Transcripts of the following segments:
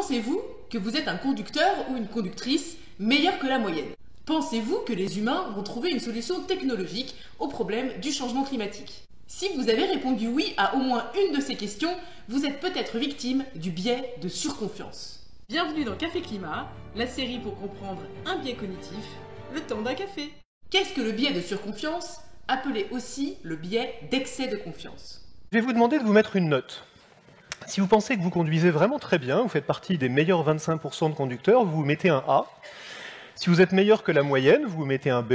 Pensez-vous que vous êtes un conducteur ou une conductrice meilleur que la moyenne? Pensez-vous que les humains vont trouver une solution technologique au problème du changement climatique? Si vous avez répondu oui à au moins une de ces questions, vous êtes peut-être victime du biais de surconfiance. Bienvenue dans Café Climat, la série pour comprendre un biais cognitif, le temps d'un café. Qu'est-ce que le biais de surconfiance, appelé aussi le biais d'excès de confiance? Je vais vous demander de vous mettre une note. Si vous pensez que vous conduisez vraiment très bien, vous faites partie des meilleurs 25% de conducteurs, vous mettez un A. Si vous êtes meilleur que la moyenne, vous mettez un B.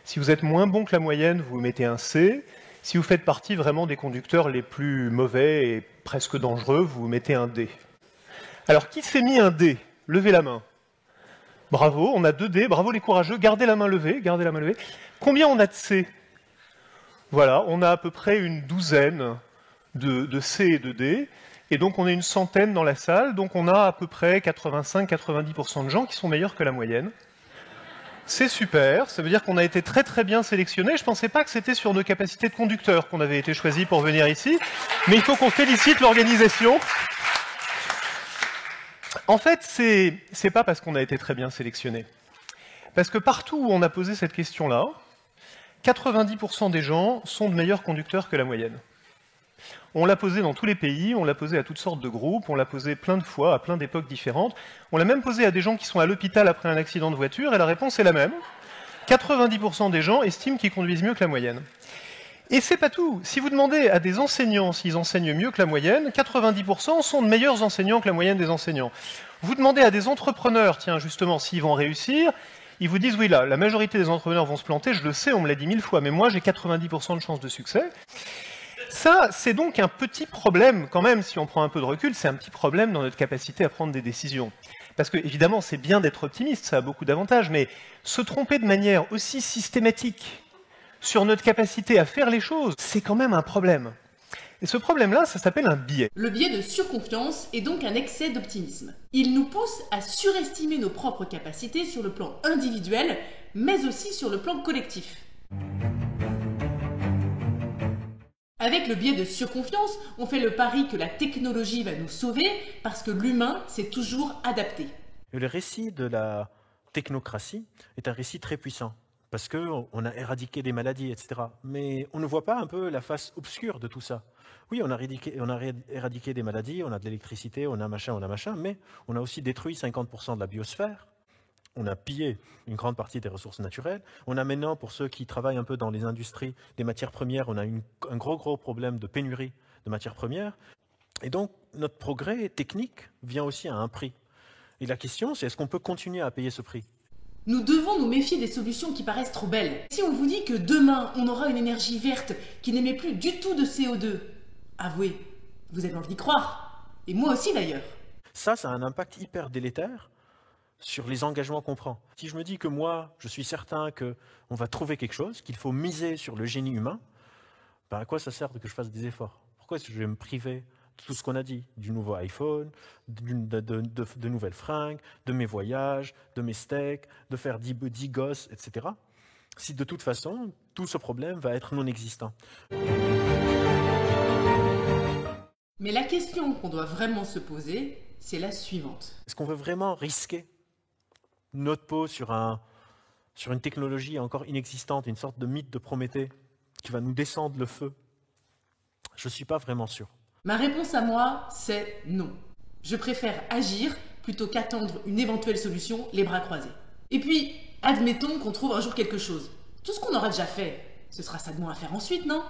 Si vous êtes moins bon que la moyenne, vous mettez un C. Si vous faites partie vraiment des conducteurs les plus mauvais et presque dangereux, vous mettez un D. Alors, qui s'est mis un D? Levez la main. Bravo, on a 2 D, bravo les courageux, gardez la main levée, gardez la main levée. Combien on a de C? Voilà, on a à peu près une douzaine de C et de D, et donc on est une centaine dans la salle, donc on a à peu près 85-90% de gens qui sont meilleurs que la moyenne. C'est super, ça veut dire qu'on a été très très bien sélectionnés. Je ne pensais pas que c'était sur nos capacités de conducteur qu'on avait été choisis pour venir ici, mais il faut qu'on félicite l'organisation. En fait, c'est pas parce qu'on a été très bien sélectionnés. Parce que partout où on a posé cette question-là, 90% des gens sont de meilleurs conducteurs que la moyenne. On l'a posé dans tous les pays, on l'a posé à toutes sortes de groupes, on l'a posé plein de fois, à plein d'époques différentes. On l'a même posé à des gens qui sont à l'hôpital après un accident de voiture, et la réponse est la même. 90% des gens estiment qu'ils conduisent mieux que la moyenne. Et c'est pas tout. Si vous demandez à des enseignants s'ils enseignent mieux que la moyenne, 90% sont de meilleurs enseignants que la moyenne des enseignants. Vous demandez à des entrepreneurs, tiens, justement, s'ils vont réussir, ils vous disent, oui, là, la majorité des entrepreneurs vont se planter, je le sais, on me l'a dit 1000 fois, mais moi, j'ai 90% de chances de succès. Ça, c'est donc un petit problème, quand même, si on prend un peu de recul, c'est un petit problème dans notre capacité à prendre des décisions. Parce que, évidemment, c'est bien d'être optimiste, ça a beaucoup d'avantages, mais se tromper de manière aussi systématique sur notre capacité à faire les choses, c'est quand même un problème. Et ce problème-là, ça s'appelle un biais. Le biais de surconfiance est donc un excès d'optimisme. Il nous pousse à surestimer nos propres capacités sur le plan individuel, mais aussi sur le plan collectif. Avec le biais de surconfiance, on fait le pari que la technologie va nous sauver parce que l'humain s'est toujours adapté. Le récit de la technocratie est un récit très puissant, parce qu'on a éradiqué des maladies, etc. Mais on ne voit pas un peu la face obscure de tout ça. Oui, on a éradiqué des maladies, on a de l'électricité, on a machin, mais on a aussi détruit 50% de la biosphère. On a pillé une grande partie des ressources naturelles. On a maintenant, pour ceux qui travaillent un peu dans les industries des matières premières, on a un gros problème de pénurie de matières premières. Et donc, notre progrès technique vient aussi à un prix. Et la question, c'est est-ce qu'on peut continuer à payer ce prix? Nous devons nous méfier des solutions qui paraissent trop belles. Si on vous dit que demain, on aura une énergie verte qui n'émet plus du tout de CO2, avouez, vous avez envie d'y croire. Et moi aussi d'ailleurs. Ça a un impact hyper délétère sur les engagements qu'on prend. Si je me dis que moi, je suis certain qu'on va trouver quelque chose, qu'il faut miser sur le génie humain, ben à quoi ça sert que je fasse des efforts? Pourquoi est-ce que je vais me priver de tout ce qu'on a dit, du nouveau iPhone, de nouvelles fringues, de mes voyages, de mes steaks, de faire 10 gosses, etc. Si de toute façon, tout ce problème va être non existant. Mais la question qu'on doit vraiment se poser, c'est la suivante. Est-ce qu'on veut vraiment risquer notre peau sur une technologie encore inexistante, une sorte de mythe de Prométhée qui va nous descendre le feu? Je ne suis pas vraiment sûr. Ma réponse à moi, c'est non. Je préfère agir plutôt qu'attendre une éventuelle solution les bras croisés. Et puis, admettons qu'on trouve un jour quelque chose. Tout ce qu'on aura déjà fait, ce sera ça de moins à faire ensuite, non ?